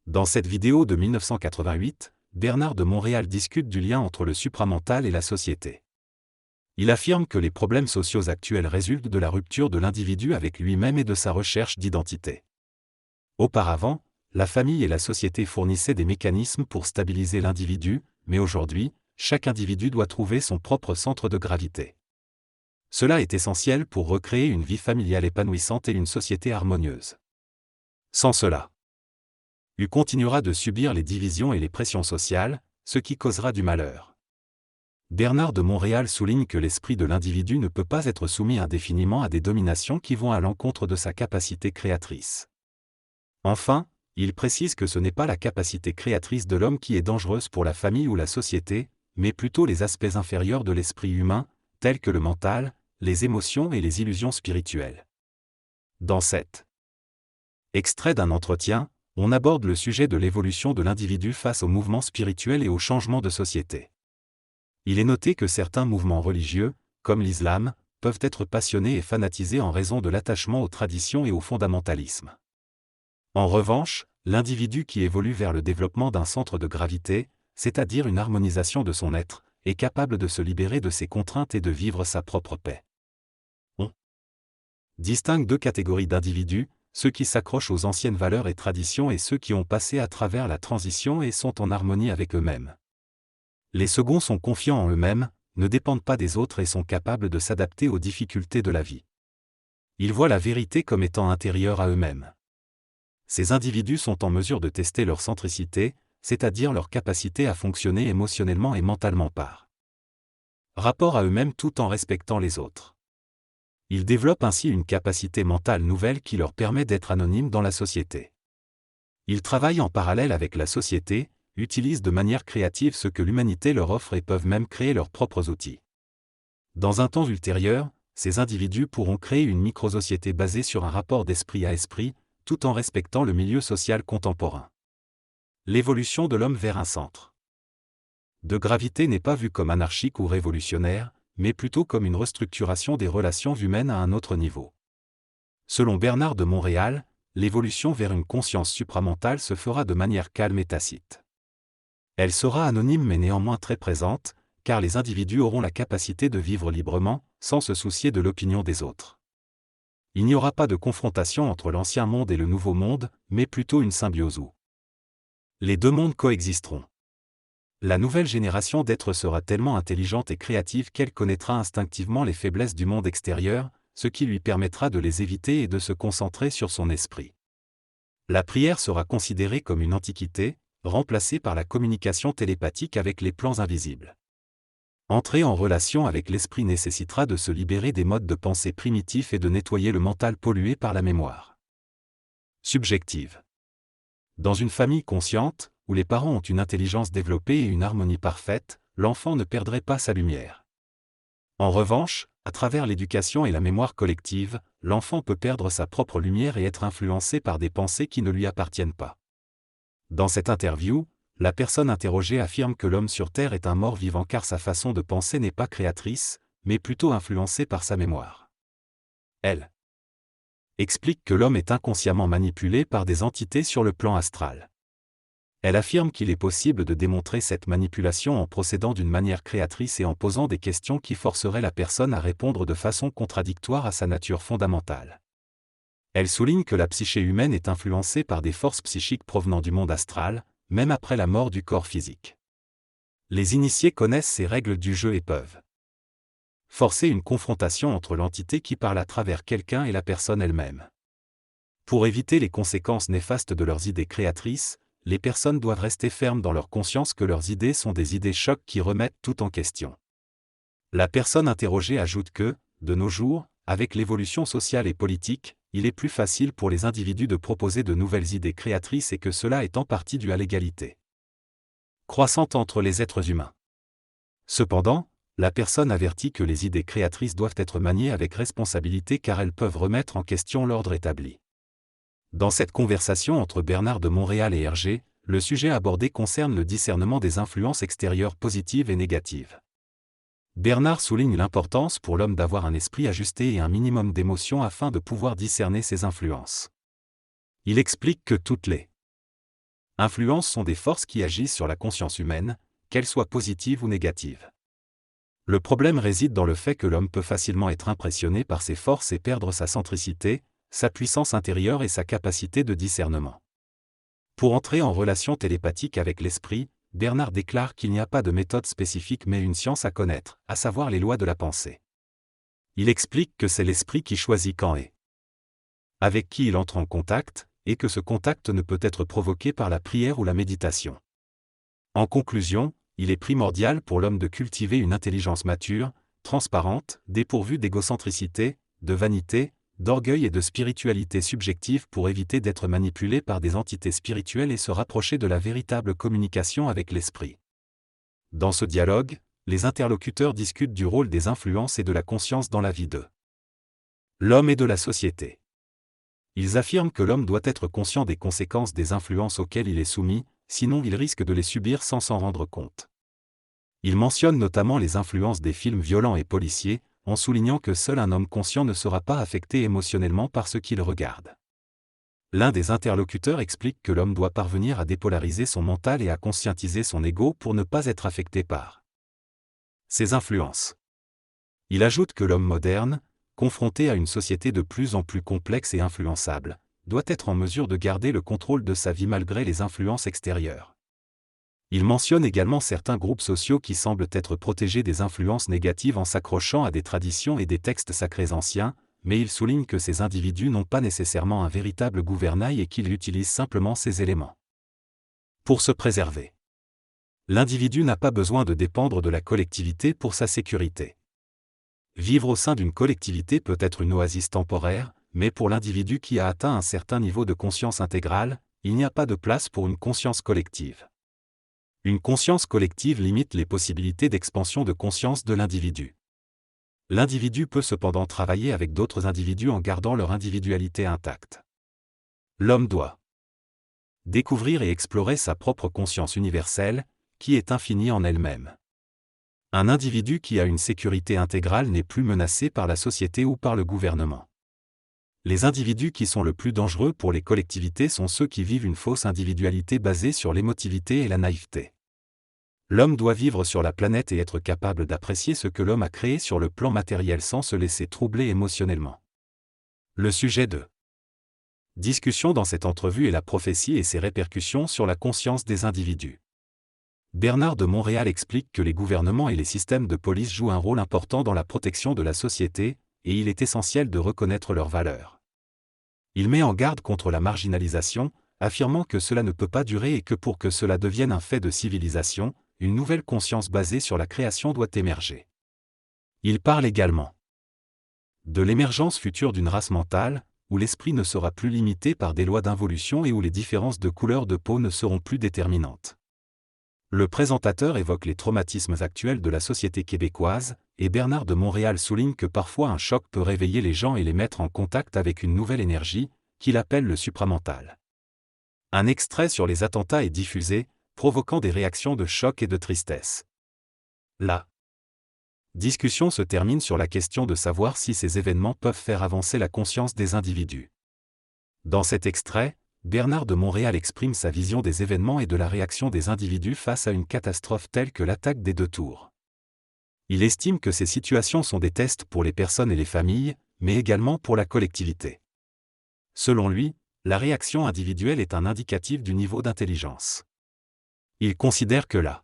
Dans cette vidéo de 1988, Bernard de Montréal discute du lien entre le supramental et la société. Il affirme que les problèmes sociaux actuels résultent de la rupture de l'individu avec lui-même et de sa recherche d'identité. Auparavant, la famille et la société fournissaient des mécanismes pour stabiliser l'individu, mais aujourd'hui, chaque individu doit trouver son propre centre de gravité. Cela est essentiel pour recréer une vie familiale épanouissante et une société harmonieuse. Sans cela, il continuera de subir les divisions et les pressions sociales, ce qui causera du malheur. Bernard de Montréal souligne que l'esprit de l'individu ne peut pas être soumis indéfiniment à des dominations qui vont à l'encontre de sa capacité créatrice. Enfin, il précise que ce n'est pas la capacité créatrice de l'homme qui est dangereuse pour la famille ou la société, mais plutôt les aspects inférieurs de l'esprit humain, tels que le mental, les émotions et les illusions spirituelles. Dans cet extrait d'un entretien, on aborde le sujet de l'évolution de l'individu face aux mouvements spirituels et aux changements de société. Il est noté que certains mouvements religieux, comme l'islam, peuvent être passionnés et fanatisés en raison de l'attachement aux traditions et au fondamentalisme. En revanche, l'individu qui évolue vers le développement d'un centre de gravité, c'est-à-dire une harmonisation de son être, est capable de se libérer de ses contraintes et de vivre sa propre paix. On distingue deux catégories d'individus, ceux qui s'accrochent aux anciennes valeurs et traditions et ceux qui ont passé à travers la transition et sont en harmonie avec eux-mêmes. Les seconds sont confiants en eux-mêmes, ne dépendent pas des autres et sont capables de s'adapter aux difficultés de la vie. Ils voient la vérité comme étant intérieure à eux-mêmes. Ces individus sont en mesure de tester leur centricité, c'est-à-dire leur capacité à fonctionner émotionnellement et mentalement par rapport à eux-mêmes tout en respectant les autres. Ils développent ainsi une capacité mentale nouvelle qui leur permet d'être anonymes dans la société. Ils travaillent en parallèle avec la société, utilisent de manière créative ce que l'humanité leur offre et peuvent même créer leurs propres outils. Dans un temps ultérieur, ces individus pourront créer une micro-société basée sur un rapport d'esprit à esprit, tout en respectant le milieu social contemporain. L'évolution de l'homme vers un centre de gravité n'est pas vue comme anarchique ou révolutionnaire, mais plutôt comme une restructuration des relations humaines à un autre niveau. Selon Bernard de Montréal, l'évolution vers une conscience supramentale se fera de manière calme et tacite. Elle sera anonyme mais néanmoins très présente, car les individus auront la capacité de vivre librement, sans se soucier de l'opinion des autres. Il n'y aura pas de confrontation entre l'ancien monde et le nouveau monde, mais plutôt une symbiose où les deux mondes coexisteront. La nouvelle génération d'êtres sera tellement intelligente et créative qu'elle connaîtra instinctivement les faiblesses du monde extérieur, ce qui lui permettra de les éviter et de se concentrer sur son esprit. La prière sera considérée comme une antiquité, remplacée par la communication télépathique avec les plans invisibles. Entrer en relation avec l'esprit nécessitera de se libérer des modes de pensée primitifs et de nettoyer le mental pollué par la mémoire subjective. Dans une famille consciente, où les parents ont une intelligence développée et une harmonie parfaite, l'enfant ne perdrait pas sa lumière. En revanche, à travers l'éducation et la mémoire collective, l'enfant peut perdre sa propre lumière et être influencé par des pensées qui ne lui appartiennent pas. Dans cette interview, la personne interrogée affirme que l'homme sur Terre est un mort-vivant car sa façon de penser n'est pas créatrice, mais plutôt influencée par sa mémoire. Elle explique que l'homme est inconsciemment manipulé par des entités sur le plan astral. Elle affirme qu'il est possible de démontrer cette manipulation en procédant d'une manière créatrice et en posant des questions qui forceraient la personne à répondre de façon contradictoire à sa nature fondamentale. Elle souligne que la psyché humaine est influencée par des forces psychiques provenant du monde astral, même après la mort du corps physique. Les initiés connaissent ces règles du jeu et peuvent forcer une confrontation entre l'entité qui parle à travers quelqu'un et la personne elle-même. Pour éviter les conséquences néfastes de leurs idées créatrices, les personnes doivent rester fermes dans leur conscience que leurs idées sont des idées chocs qui remettent tout en question. La personne interrogée ajoute que, de nos jours, avec l'évolution sociale et politique, il est plus facile pour les individus de proposer de nouvelles idées créatrices et que cela est en partie dû à l'égalité croissante entre les êtres humains. Cependant, la personne avertit que les idées créatrices doivent être maniées avec responsabilité car elles peuvent remettre en question l'ordre établi. Dans cette conversation entre Bernard de Montréal et Hergé, le sujet abordé concerne le discernement des influences extérieures positives et négatives. Bernard souligne l'importance pour l'homme d'avoir un esprit ajusté et un minimum d'émotions afin de pouvoir discerner ces influences. Il explique que toutes les Influences sont des forces qui agissent sur la conscience humaine, qu'elles soient positives ou négatives. Le problème réside dans le fait que l'homme peut facilement être impressionné par ces forces et perdre sa centricité, sa puissance intérieure et sa capacité de discernement. Pour entrer en relation télépathique avec l'esprit, Bernard déclare qu'il n'y a pas de méthode spécifique mais une science à connaître, à savoir les lois de la pensée. Il explique que c'est l'esprit qui choisit quand et avec qui il entre en contact, et que ce contact ne peut être provoqué par la prière ou la méditation. En conclusion, il est primordial pour l'homme de cultiver une intelligence mature, transparente, dépourvue d'égocentricité, de vanité, d'orgueil et de spiritualité subjective pour éviter d'être manipulé par des entités spirituelles et se rapprocher de la véritable communication avec l'esprit. Dans ce dialogue, les interlocuteurs discutent du rôle des influences et de la conscience dans la vie de l'homme et de la société. Ils affirment que l'homme doit être conscient des conséquences des influences auxquelles il est soumis, sinon il risque de les subir sans s'en rendre compte. Ils mentionnent notamment les influences des films violents et policiers, en soulignant que seul un homme conscient ne sera pas affecté émotionnellement par ce qu'il regarde. L'un des interlocuteurs explique que l'homme doit parvenir à dépolariser son mental et à conscientiser son ego pour ne pas être affecté par ces influences. Il ajoute que l'homme moderne, confronté à une société de plus en plus complexe et influençable, doit être en mesure de garder le contrôle de sa vie malgré les influences extérieures. Il mentionne également certains groupes sociaux qui semblent être protégés des influences négatives en s'accrochant à des traditions et des textes sacrés anciens, mais il souligne que ces individus n'ont pas nécessairement un véritable gouvernail et qu'ils utilisent simplement ces éléments pour se préserver. L'individu n'a pas besoin de dépendre de la collectivité pour sa sécurité. Vivre au sein d'une collectivité peut être une oasis temporaire, mais pour l'individu qui a atteint un certain niveau de conscience intégrale, il n'y a pas de place pour une conscience collective. Une conscience collective limite les possibilités d'expansion de conscience de l'individu. L'individu peut cependant travailler avec d'autres individus en gardant leur individualité intacte. L'homme doit découvrir et explorer sa propre conscience universelle, qui est infinie en elle-même. Un individu qui a une sécurité intégrale n'est plus menacé par la société ou par le gouvernement. Les individus qui sont le plus dangereux pour les collectivités sont ceux qui vivent une fausse individualité basée sur l'émotivité et la naïveté. L'homme doit vivre sur la planète et être capable d'apprécier ce que l'homme a créé sur le plan matériel sans se laisser troubler émotionnellement. Le sujet de discussion dans cette entrevue est la prophétie et ses répercussions sur la conscience des individus. Bernard de Montréal explique que les gouvernements et les systèmes de police jouent un rôle important dans la protection de la société, et il est essentiel de reconnaître leurs valeurs. Il met en garde contre la marginalisation, affirmant que cela ne peut pas durer et que pour que cela devienne un fait de civilisation, une nouvelle conscience basée sur la création doit émerger. Il parle également de l'émergence future d'une race mentale, où l'esprit ne sera plus limité par des lois d'involution et où les différences de couleur de peau ne seront plus déterminantes. Le présentateur évoque les traumatismes actuels de la société québécoise, et Bernard de Montréal souligne que parfois un choc peut réveiller les gens et les mettre en contact avec une nouvelle énergie, qu'il appelle le supramental. Un extrait sur les attentats est diffusé, provoquant des réactions de choc et de tristesse. La discussion se termine sur la question de savoir si ces événements peuvent faire avancer la conscience des individus. Dans cet extrait, Bernard de Montréal exprime sa vision des événements et de la réaction des individus face à une catastrophe telle que l'attaque des 2 tours. Il estime que ces situations sont des tests pour les personnes et les familles, mais également pour la collectivité. Selon lui, la réaction individuelle est un indicatif du niveau d'intelligence. Il considère que la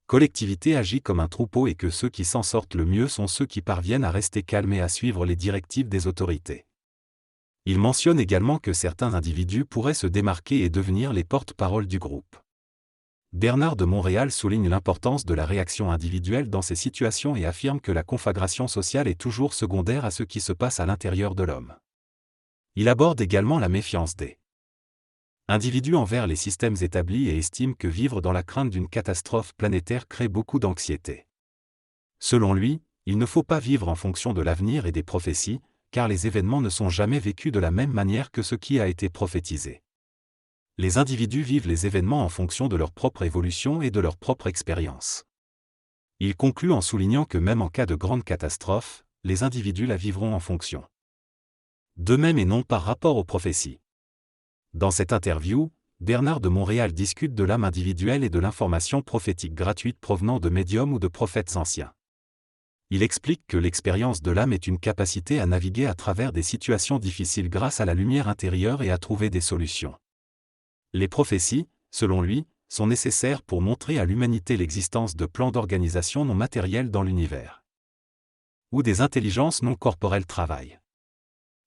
collectivité agit comme un troupeau et que ceux qui s'en sortent le mieux sont ceux qui parviennent à rester calmes et à suivre les directives des autorités. Il mentionne également que certains individus pourraient se démarquer et devenir les porte-paroles du groupe. Bernard de Montréal souligne l'importance de la réaction individuelle dans ces situations et affirme que la conflagration sociale est toujours secondaire à ce qui se passe à l'intérieur de l'homme. Il aborde également la méfiance des individus envers les systèmes établis et estime que vivre dans la crainte d'une catastrophe planétaire crée beaucoup d'anxiété. Selon lui, il ne faut pas vivre en fonction de l'avenir et des prophéties, car les événements ne sont jamais vécus de la même manière que ce qui a été prophétisé. Les individus vivent les événements en fonction de leur propre évolution et de leur propre expérience. Il conclut en soulignant que même en cas de grande catastrophe, les individus la vivront en fonction d'eux-mêmes et non par rapport aux prophéties. Dans cette interview, Bernard de Montréal discute de l'âme individuelle et de l'information prophétique gratuite provenant de médiums ou de prophètes anciens. Il explique que l'expérience de l'âme est une capacité à naviguer à travers des situations difficiles grâce à la lumière intérieure et à trouver des solutions. Les prophéties, selon lui, sont nécessaires pour montrer à l'humanité l'existence de plans d'organisation non matériels dans l'univers, où des intelligences non corporelles travaillent.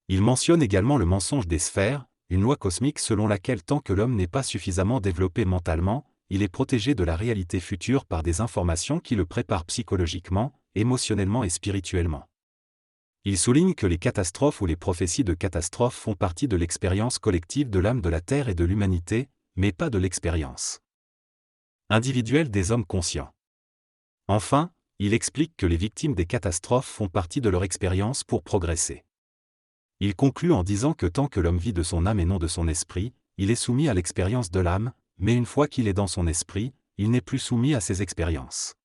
Il mentionne également le mensonge des sphères, une loi cosmique selon laquelle tant que l'homme n'est pas suffisamment développé mentalement, il est protégé de la réalité future par des informations qui le préparent psychologiquement, émotionnellement et spirituellement. Il souligne que les catastrophes ou les prophéties de catastrophes font partie de l'expérience collective de l'âme de la Terre et de l'humanité, mais pas de l'expérience individuelle des hommes conscients. Enfin, il explique que les victimes des catastrophes font partie de leur expérience pour progresser. Il conclut en disant que tant que l'homme vit de son âme et non de son esprit, il est soumis à l'expérience de l'âme, mais une fois qu'il est dans son esprit, il n'est plus soumis à ses expériences.